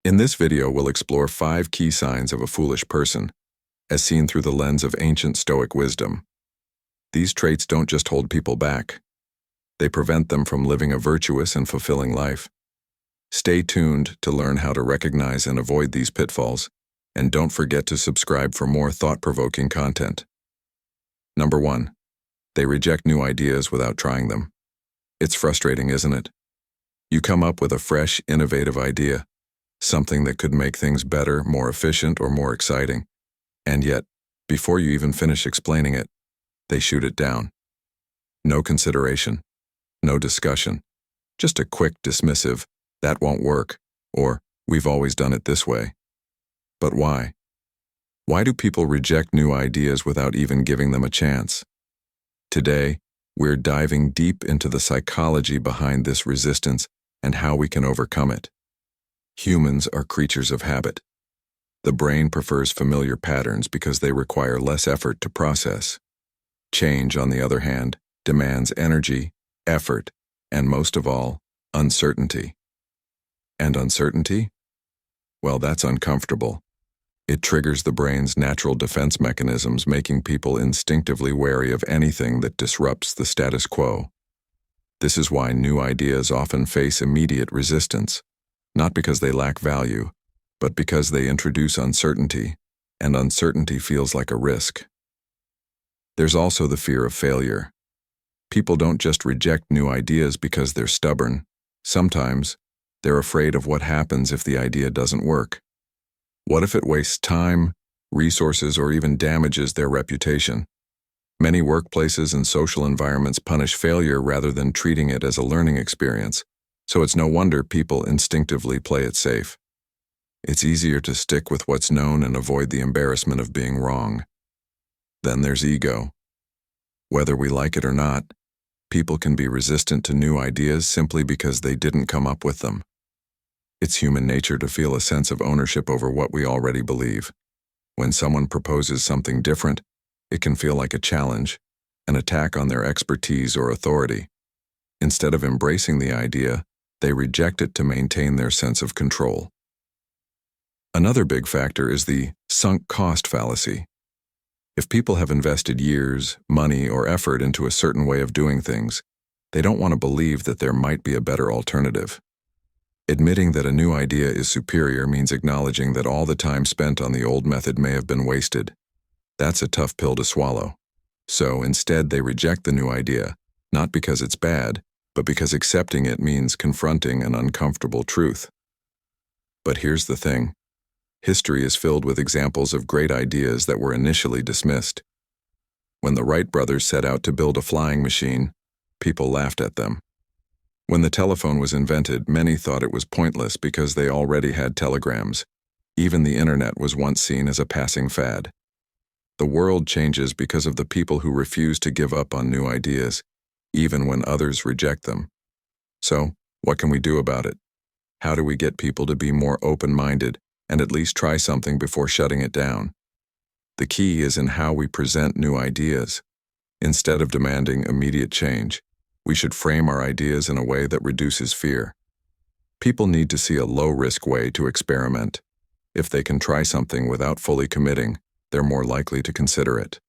In this video, we'll explore 5 key signs of a foolish person, as seen through the lens of ancient Stoic wisdom. These traits don't just hold people back. They prevent them from living a virtuous and fulfilling life. Stay tuned to learn how to recognize and avoid these pitfalls, and don't forget to subscribe for more thought-provoking content. Number 1. They reject new ideas without trying them. It's frustrating, isn't it? You come up with a fresh, innovative idea, something that could make things better, more efficient, or more exciting. And yet, before you even finish explaining it, they shoot it down. No consideration, no discussion, just a quick dismissive, "That won't work," or "We've always done it this way." But why? Why do people reject new ideas without even giving them a chance? Today, we're diving deep into the psychology behind this resistance and how we can overcome it. Humans are creatures of habit. The brain prefers familiar patterns because they require less effort to process. Change, on the other hand, demands energy, effort, and most of all, uncertainty. And uncertainty? Well, that's uncomfortable. It triggers the brain's natural defense mechanisms, making people instinctively wary of anything that disrupts the status quo. This is why new ideas often face immediate resistance, not because they lack value, but because they introduce uncertainty, and uncertainty feels like a risk. There's also the fear of failure. People don't just reject new ideas because they're stubborn. Sometimes, they're afraid of what happens if the idea doesn't work. What if it wastes time, resources, or even damages their reputation? Many workplaces and social environments punish failure rather than treating it as a learning experience, so it's no wonder people instinctively play it safe. It's easier to stick with what's known and avoid the embarrassment of being wrong. Then there's ego. Whether we like it or not, people can be resistant to new ideas simply because they didn't come up with them. It's human nature to feel a sense of ownership over what we already believe. When someone proposes something different, it can feel like a challenge, an attack on their expertise or authority. Instead of embracing the idea, they reject it to maintain their sense of control. Another big factor is the sunk cost fallacy. If people have invested years, money, or effort into a certain way of doing things, they don't want to believe that there might be a better alternative. Admitting that a new idea is superior means acknowledging that all the time spent on the old method may have been wasted. That's a tough pill to swallow. So instead, they reject the new idea, not because it's bad, but because accepting it means confronting an uncomfortable truth. But here's the thing. History is filled with examples of great ideas that were initially dismissed. When the Wright brothers set out to build a flying machine, people laughed at them. When the telephone was invented, many thought it was pointless because they already had telegrams. Even the internet was once seen as a passing fad. The world changes because of the people who refuse to give up on new ideas, even when others reject them. So, what can we do about it? How do we get people to be more open-minded and at least try something before shutting it down? The key is in how we present new ideas. Instead of demanding immediate change, we should frame our ideas in a way that reduces fear. People need to see a low-risk way to experiment. If they can try something without fully committing, they're more likely to consider it.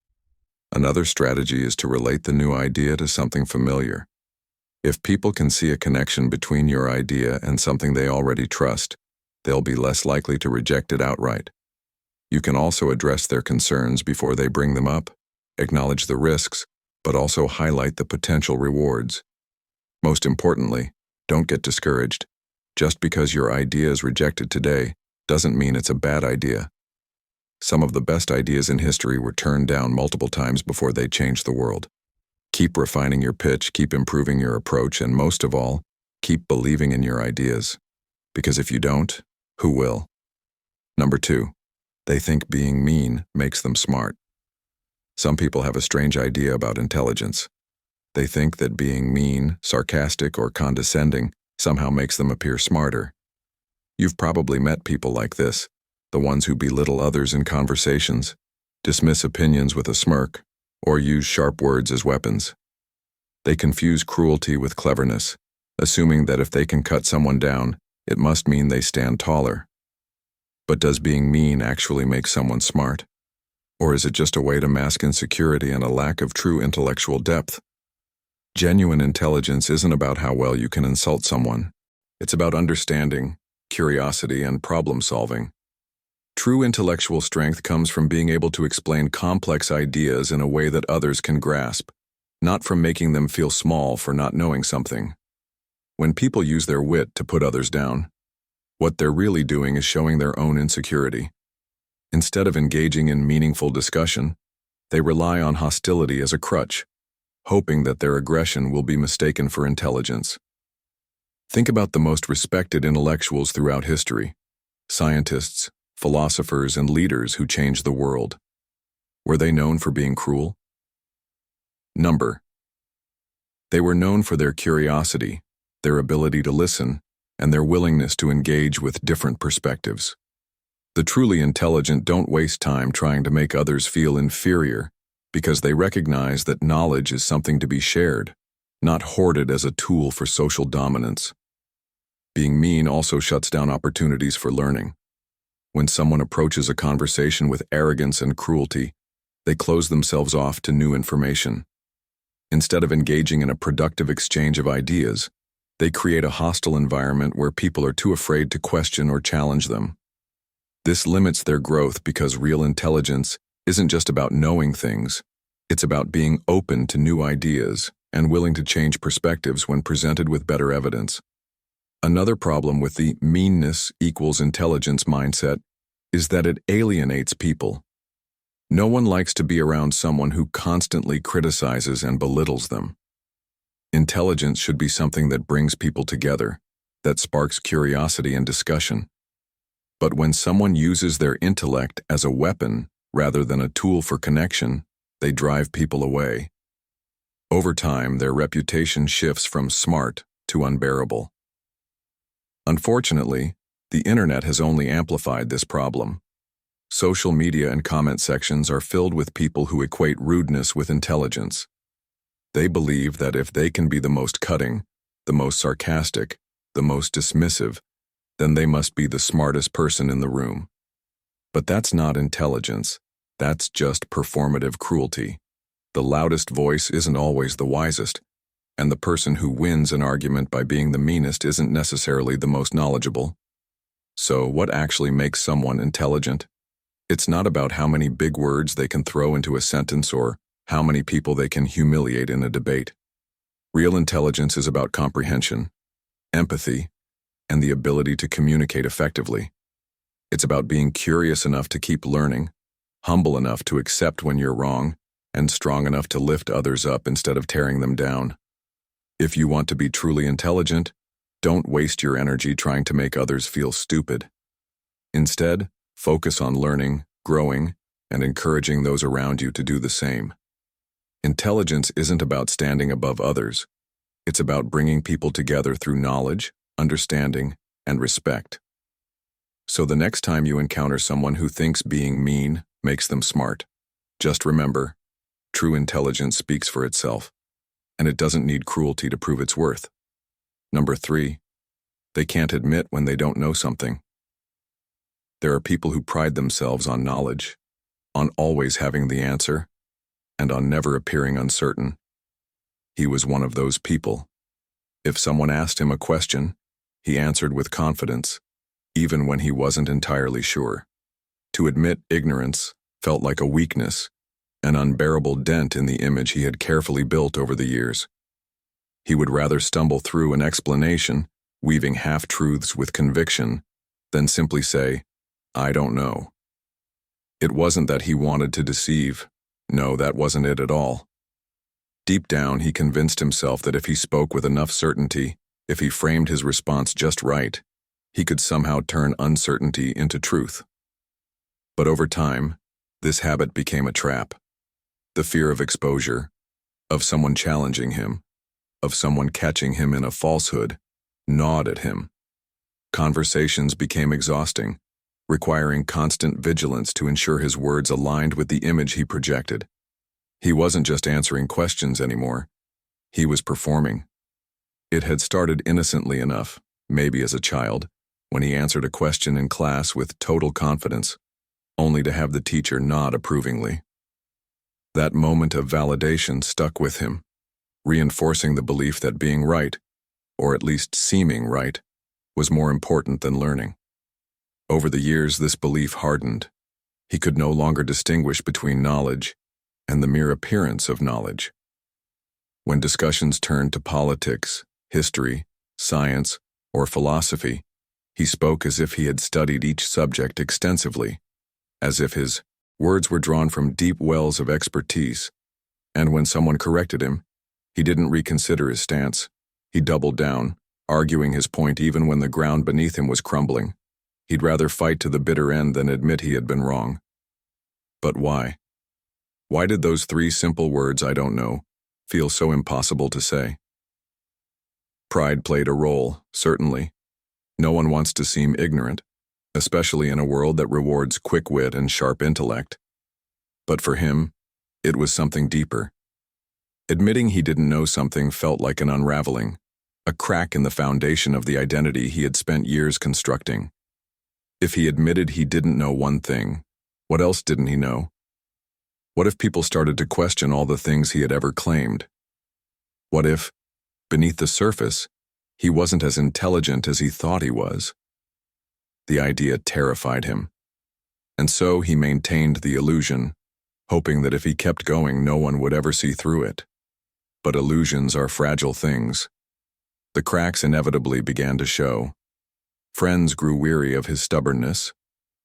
Another strategy is to relate the new idea to something familiar. If people can see a connection between your idea and something they already trust, they'll be less likely to reject it outright. You can also address their concerns before they bring them up, acknowledge the risks, but also highlight the potential rewards. Most importantly, don't get discouraged. Just because your idea is rejected today doesn't mean it's a bad idea. Some of the best ideas in history were turned down multiple times before they changed the world. Keep refining your pitch, keep improving your approach, and most of all, keep believing in your ideas. Because if you don't, who will? Number 2, they think being mean makes them smart. Some people have a strange idea about intelligence. They think that being mean, sarcastic, or condescending somehow makes them appear smarter. You've probably met people like this, the ones who belittle others in conversations, dismiss opinions with a smirk, or use sharp words as weapons. They confuse cruelty with cleverness, assuming that if they can cut someone down, it must mean they stand taller. But does being mean actually make someone smart? Or is it just a way to mask insecurity and a lack of true intellectual depth? Genuine intelligence isn't about how well you can insult someone. It's about understanding, curiosity, and problem-solving. True intellectual strength comes from being able to explain complex ideas in a way that others can grasp, not from making them feel small for not knowing something. When people use their wit to put others down, what they're really doing is showing their own insecurity. Instead of engaging in meaningful discussion, they rely on hostility as a crutch, hoping that their aggression will be mistaken for intelligence. Think about the most respected intellectuals throughout history: scientists, philosophers, and leaders who changed the world. Were they known for being cruel? Number. They were known for their curiosity, their ability to listen, and their willingness to engage with different perspectives. The truly intelligent don't waste time trying to make others feel inferior because they recognize that knowledge is something to be shared, not hoarded as a tool for social dominance. Being mean also shuts down opportunities for learning. When someone approaches a conversation with arrogance and cruelty, they close themselves off to new information. Instead of engaging in a productive exchange of ideas, they create a hostile environment where people are too afraid to question or challenge them. This limits their growth because real intelligence isn't just about knowing things, it's about being open to new ideas and willing to change perspectives when presented with better evidence. Another problem with the meanness equals intelligence mindset is that it alienates people. No one likes to be around someone who constantly criticizes and belittles them. Intelligence should be something that brings people together, that sparks curiosity and discussion. But when someone uses their intellect as a weapon rather than a tool for connection, they drive people away. Over time, their reputation shifts from smart to unbearable. Unfortunately, the internet has only amplified this problem. Social media and comment sections are filled with people who equate rudeness with intelligence. They believe that if they can be the most cutting, the most sarcastic, the most dismissive, then they must be the smartest person in the room. But that's not intelligence. That's just performative cruelty. The loudest voice isn't always the wisest, and the person who wins an argument by being the meanest isn't necessarily the most knowledgeable. So, what actually makes someone intelligent? It's not about how many big words they can throw into a sentence or how many people they can humiliate in a debate. Real intelligence is about comprehension, empathy, and the ability to communicate effectively. It's about being curious enough to keep learning, humble enough to accept when you're wrong, and strong enough to lift others up instead of tearing them down. If you want to be truly intelligent, don't waste your energy trying to make others feel stupid. Instead, focus on learning, growing, and encouraging those around you to do the same. Intelligence isn't about standing above others. It's about bringing people together through knowledge, understanding, and respect. So the next time you encounter someone who thinks being mean makes them smart, just remember, true intelligence speaks for itself, and it doesn't need cruelty to prove its worth. Number 3, they can't admit when they don't know something. There are people who pride themselves on knowledge, on always having the answer, and on never appearing uncertain. He was one of those people. If someone asked him a question, he answered with confidence, even when he wasn't entirely sure. To admit ignorance felt like a weakness, an unbearable dent in the image he had carefully built over the years. He would rather stumble through an explanation, weaving half-truths with conviction, than simply say, "I don't know." It wasn't that he wanted to deceive. No, that wasn't it at all. Deep down, he convinced himself that if he spoke with enough certainty, if he framed his response just right, he could somehow turn uncertainty into truth. But over time, this habit became a trap. The fear of exposure, of someone challenging him, of someone catching him in a falsehood, gnawed at him. Conversations became exhausting, requiring constant vigilance to ensure his words aligned with the image he projected. He wasn't just answering questions anymore. He was performing. It had started innocently enough, maybe as a child, when he answered a question in class with total confidence, only to have the teacher nod approvingly. That moment of validation stuck with him, reinforcing the belief that being right, or at least seeming right, was more important than learning. Over the years, this belief hardened. He could no longer distinguish between knowledge and the mere appearance of knowledge. When discussions turned to politics, history, science, or philosophy, he spoke as if he had studied each subject extensively, as if his words were drawn from deep wells of expertise, and when someone corrected him, he didn't reconsider his stance. He doubled down, arguing his point even when the ground beneath him was crumbling. He'd rather fight to the bitter end than admit he had been wrong. But why? Why did those three simple words, "I don't know," feel so impossible to say? Pride played a role, certainly. No one wants to seem ignorant, especially in a world that rewards quick wit and sharp intellect. But for him, it was something deeper. Admitting he didn't know something felt like an unraveling, a crack in the foundation of the identity he had spent years constructing. If he admitted he didn't know one thing, what else didn't he know? What if people started to question all the things he had ever claimed? What if, beneath the surface, he wasn't as intelligent as he thought he was? The idea terrified him, and so he maintained the illusion, hoping that if he kept going, no one would ever see through it. But illusions are fragile things. The cracks inevitably began to show. Friends grew weary of his stubbornness,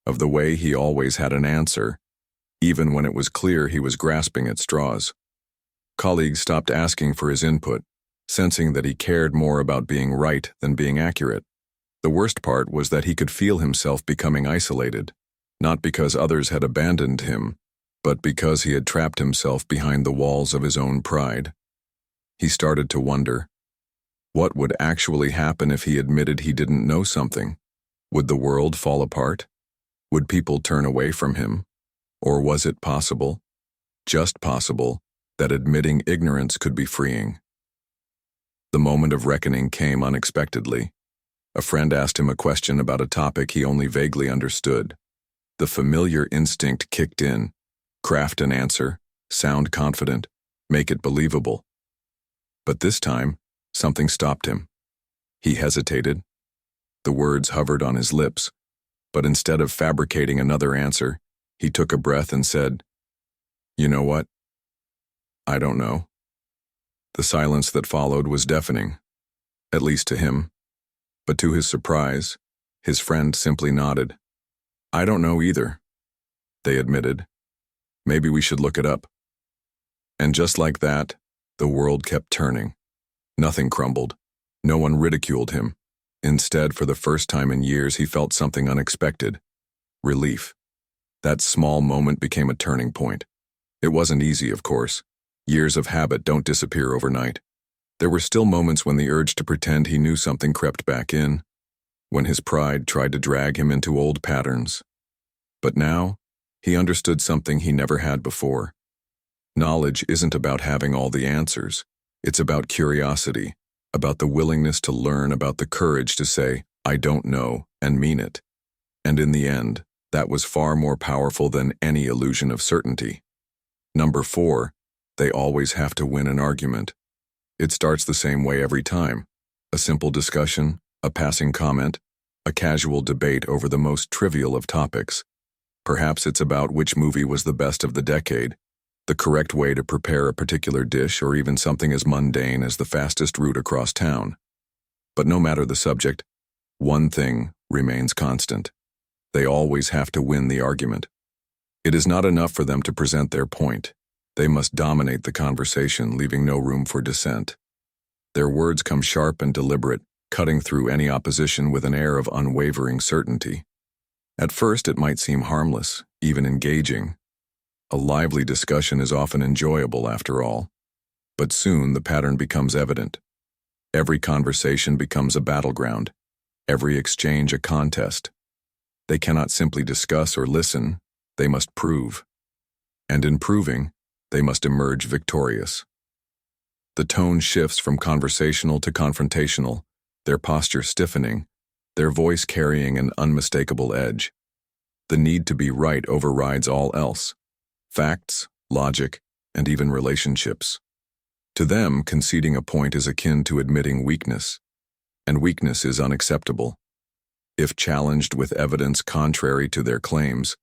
of the way he always had an answer, even when it was clear he was grasping at straws. Colleagues stopped asking for his input, sensing that he cared more about being right than being accurate. The worst part was that he could feel himself becoming isolated, not because others had abandoned him, but because he had trapped himself behind the walls of his own pride. He started to wonder, what would actually happen if he admitted he didn't know something? Would the world fall apart? Would people turn away from him? Or was it possible, just possible, that admitting ignorance could be freeing? The moment of reckoning came unexpectedly. A friend asked him a question about a topic he only vaguely understood. The familiar instinct kicked in. Craft an answer, sound confident, make it believable. But this time, something stopped him. He hesitated. The words hovered on his lips, but instead of fabricating another answer, he took a breath and said, "You know what? I don't know." The silence that followed was deafening, at least to him. But to his surprise, his friend simply nodded. "I don't know either," they admitted. "Maybe we should look it up." And just like that, the world kept turning. Nothing crumbled. No one ridiculed him. Instead, for the first time in years, he felt something unexpected. Relief. That small moment became a turning point. It wasn't easy, of course. Years of habit don't disappear overnight. There were still moments when the urge to pretend he knew something crept back in, when his pride tried to drag him into old patterns. But now, he understood something he never had before. Knowledge isn't about having all the answers. It's about curiosity, about the willingness to learn, about the courage to say, "I don't know," and mean it. And in the end, that was far more powerful than any illusion of certainty. Number 4, they always have to win an argument. It starts the same way every time. A simple discussion, a passing comment, a casual debate over the most trivial of topics. Perhaps it's about which movie was the best of the decade, the correct way to prepare a particular dish, or even something as mundane as the fastest route across town. But no matter the subject, one thing remains constant. They always have to win the argument. It is not enough for them to present their point. They must dominate the conversation, leaving no room for dissent. Their words come sharp and deliberate, cutting through any opposition with an air of unwavering certainty. At first, it might seem harmless, even engaging. A lively discussion is often enjoyable, after all. But soon the pattern becomes evident. Every conversation becomes a battleground, every exchange a contest. They cannot simply discuss or listen, they must prove. And in proving, they must emerge victorious. The tone shifts from conversational to confrontational, their posture stiffening, their voice carrying an unmistakable edge. The need to be right overrides all else: facts, logic, and even relationships. To them, conceding a point is akin to admitting weakness, and weakness is unacceptable. If challenged with evidence contrary to their claims,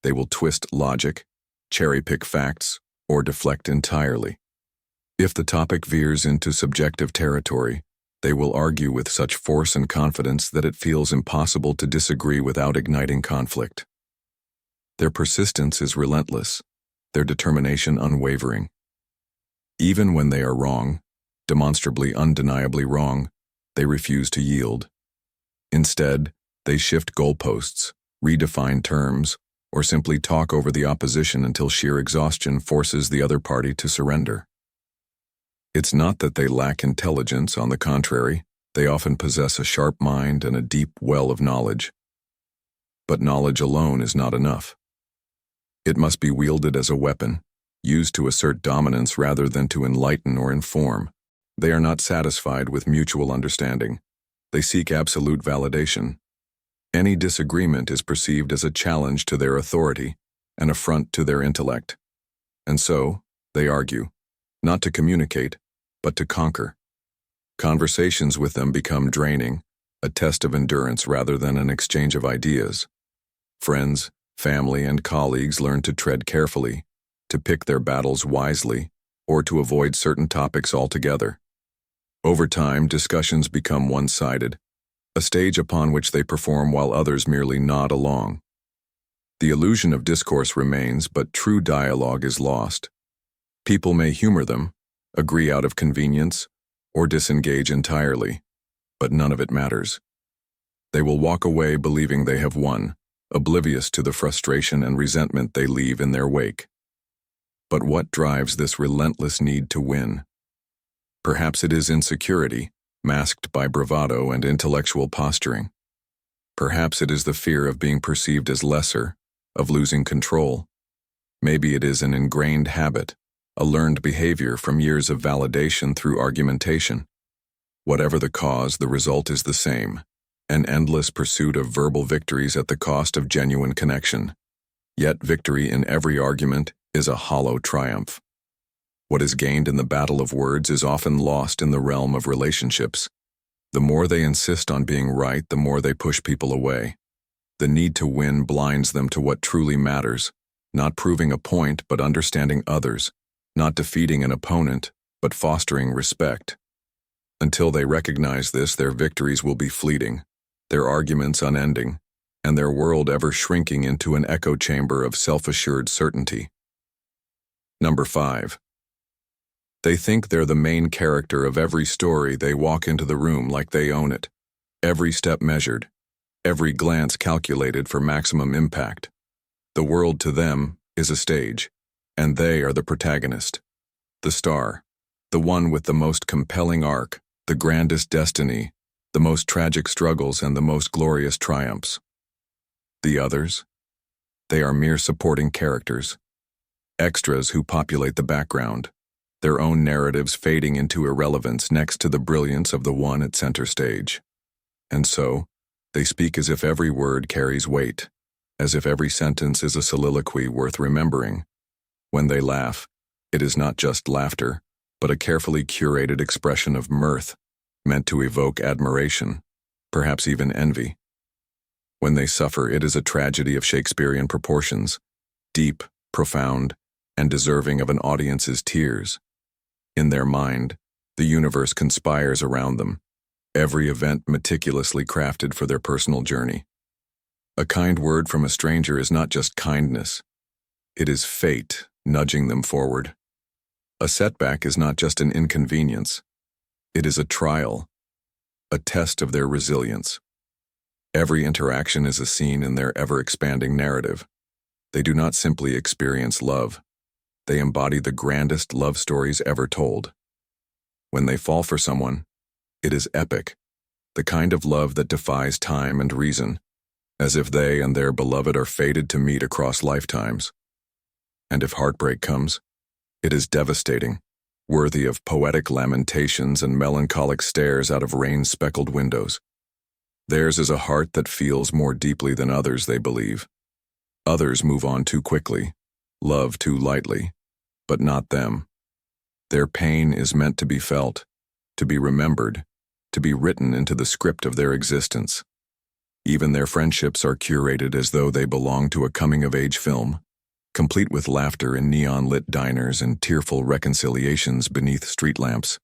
they will twist logic, cherry-pick facts, or deflect entirely. If the topic veers into subjective territory, they will argue with such force and confidence that it feels impossible to disagree without igniting conflict. Their persistence is relentless, their determination unwavering. Even when they are wrong, demonstrably, undeniably wrong, they refuse to yield. Instead, they shift goalposts, redefine terms, or simply talk over the opposition until sheer exhaustion forces the other party to surrender. It's not that they lack intelligence; on the contrary, they often possess a sharp mind and a deep well of knowledge. But knowledge alone is not enough. It must be wielded as a weapon, used to assert dominance rather than to enlighten or inform. They are not satisfied with mutual understanding. They seek absolute validation. Any disagreement is perceived as a challenge to their authority, an affront to their intellect. And so, they argue, not to communicate, but to conquer. Conversations with them become draining, a test of endurance rather than an exchange of ideas. Friends, family, and colleagues learn to tread carefully, to pick their battles wisely, or to avoid certain topics altogether. Over time, discussions become one-sided, a stage upon which they perform while others merely nod along. The illusion of discourse remains, but true dialogue is lost. People may humor them, agree out of convenience, or disengage entirely, but none of it matters. They will walk away believing they have won, oblivious to the frustration and resentment they leave in their wake. But what drives this relentless need to win? Perhaps it is insecurity, masked by bravado and intellectual posturing. Perhaps it is the fear of being perceived as lesser, of losing control. Maybe it is an ingrained habit, a learned behavior from years of validation through argumentation. Whatever the cause, the result is the same: an endless pursuit of verbal victories at the cost of genuine connection. Yet victory in every argument is a hollow triumph. What is gained in the battle of words is often lost in the realm of relationships. The more they insist on being right, the more they push people away. The need to win blinds them to what truly matters, not proving a point but understanding others, not defeating an opponent but fostering respect. Until they recognize this, their victories will be fleeting, their arguments unending, and their world ever shrinking into an echo chamber of self-assured certainty. Number 5. They think they're the main character of every story. They walk into the room like they own it, every step measured, every glance calculated for maximum impact. The world to them is a stage, and they are the protagonist, the star, the one with the most compelling arc, the grandest destiny, the most tragic struggles, and the most glorious triumphs. The others? They are mere supporting characters, extras who populate the background, their own narratives fading into irrelevance next to the brilliance of the one at center stage. And so, they speak as if every word carries weight, as if every sentence is a soliloquy worth remembering. When they laugh, it is not just laughter, but a carefully curated expression of mirth, meant to evoke admiration, perhaps even envy. When they suffer, it is a tragedy of Shakespearean proportions, deep, profound, and deserving of an audience's tears. In their mind, the universe conspires around them, every event meticulously crafted for their personal journey. A kind word from a stranger is not just kindness, it is fate nudging them forward. A setback is not just an inconvenience, it is a trial, a test of their resilience. Every interaction is a scene in their ever-expanding narrative. They do not simply experience love, they embody the grandest love stories ever told. When they fall for someone, it is epic, the kind of love that defies time and reason, as if they and their beloved are fated to meet across lifetimes. And if heartbreak comes, it is devastating, worthy of poetic lamentations and melancholic stares out of rain-speckled windows. Theirs is a heart that feels more deeply than others, they believe. Others move on too quickly, love too lightly, but not them. Their pain is meant to be felt, to be remembered, to be written into the script of their existence. Even their friendships are curated as though they belong to a coming-of-age film, complete with laughter in neon-lit diners and tearful reconciliations beneath street lamps.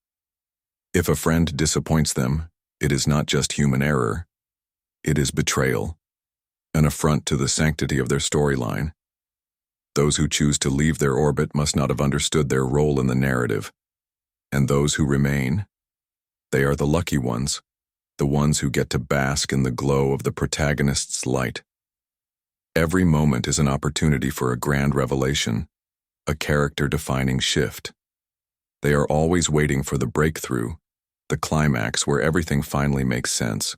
If a friend disappoints them, it is not just human error. It is betrayal, an affront to the sanctity of their storyline. Those who choose to leave their orbit must not have understood their role in the narrative. And those who remain, they are the lucky ones, the ones who get to bask in the glow of the protagonist's light. Every moment is an opportunity for a grand revelation, a character-defining shift. They are always waiting for the breakthrough, the climax where everything finally makes sense,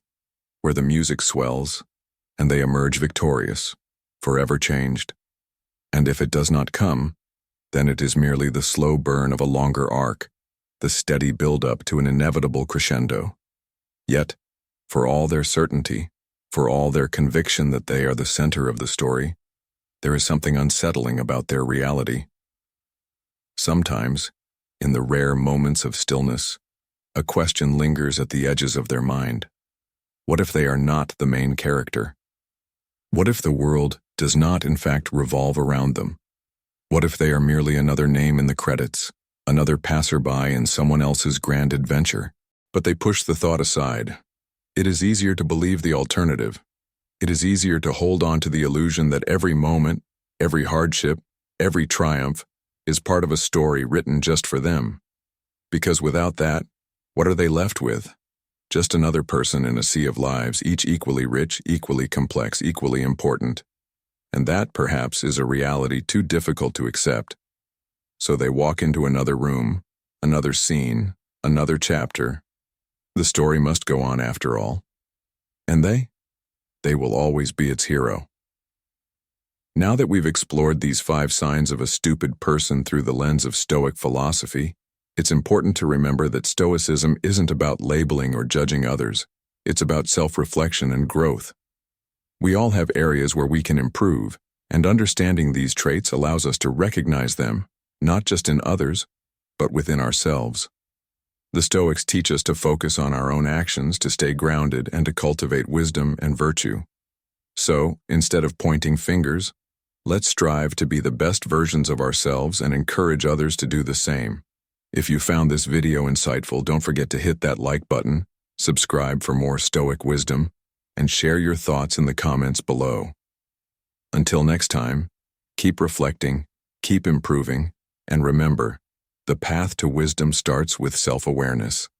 where the music swells, and they emerge victorious, forever changed. And if it does not come, then it is merely the slow burn of a longer arc, the steady build-up to an inevitable crescendo. Yet, for all their certainty, for all their conviction that they are the center of the story, there is something unsettling about their reality. Sometimes, in the rare moments of stillness, a question lingers at the edges of their mind. What if they are not the main character? What if the world does not, in fact, revolve around them? What if they are merely another name in the credits, another passerby in someone else's grand adventure? But they push the thought aside. It is easier to believe the alternative. It is easier to hold on to the illusion that every moment, every hardship, every triumph is part of a story written just for them. Because without that, what are they left with? Just another person in a sea of lives, each equally rich, equally complex, equally important. And that, perhaps, is a reality too difficult to accept. So they walk into another room, another scene, another chapter. The story must go on after all. And they will always be its hero. Now that we've explored these 5 signs of a stupid person through the lens of Stoic philosophy, it's important to remember that Stoicism isn't about labeling or judging others. It's about self-reflection and growth. We all have areas where we can improve, and understanding these traits allows us to recognize them, not just in others, but within ourselves. The Stoics teach us to focus on our own actions to stay grounded and to cultivate wisdom and virtue. So, instead of pointing fingers, let's strive to be the best versions of ourselves and encourage others to do the same. If you found this video insightful, don't forget to hit that like button, subscribe for more Stoic wisdom, and share your thoughts in the comments below. Until next time, keep reflecting, keep improving, and remember, the path to wisdom starts with self-awareness.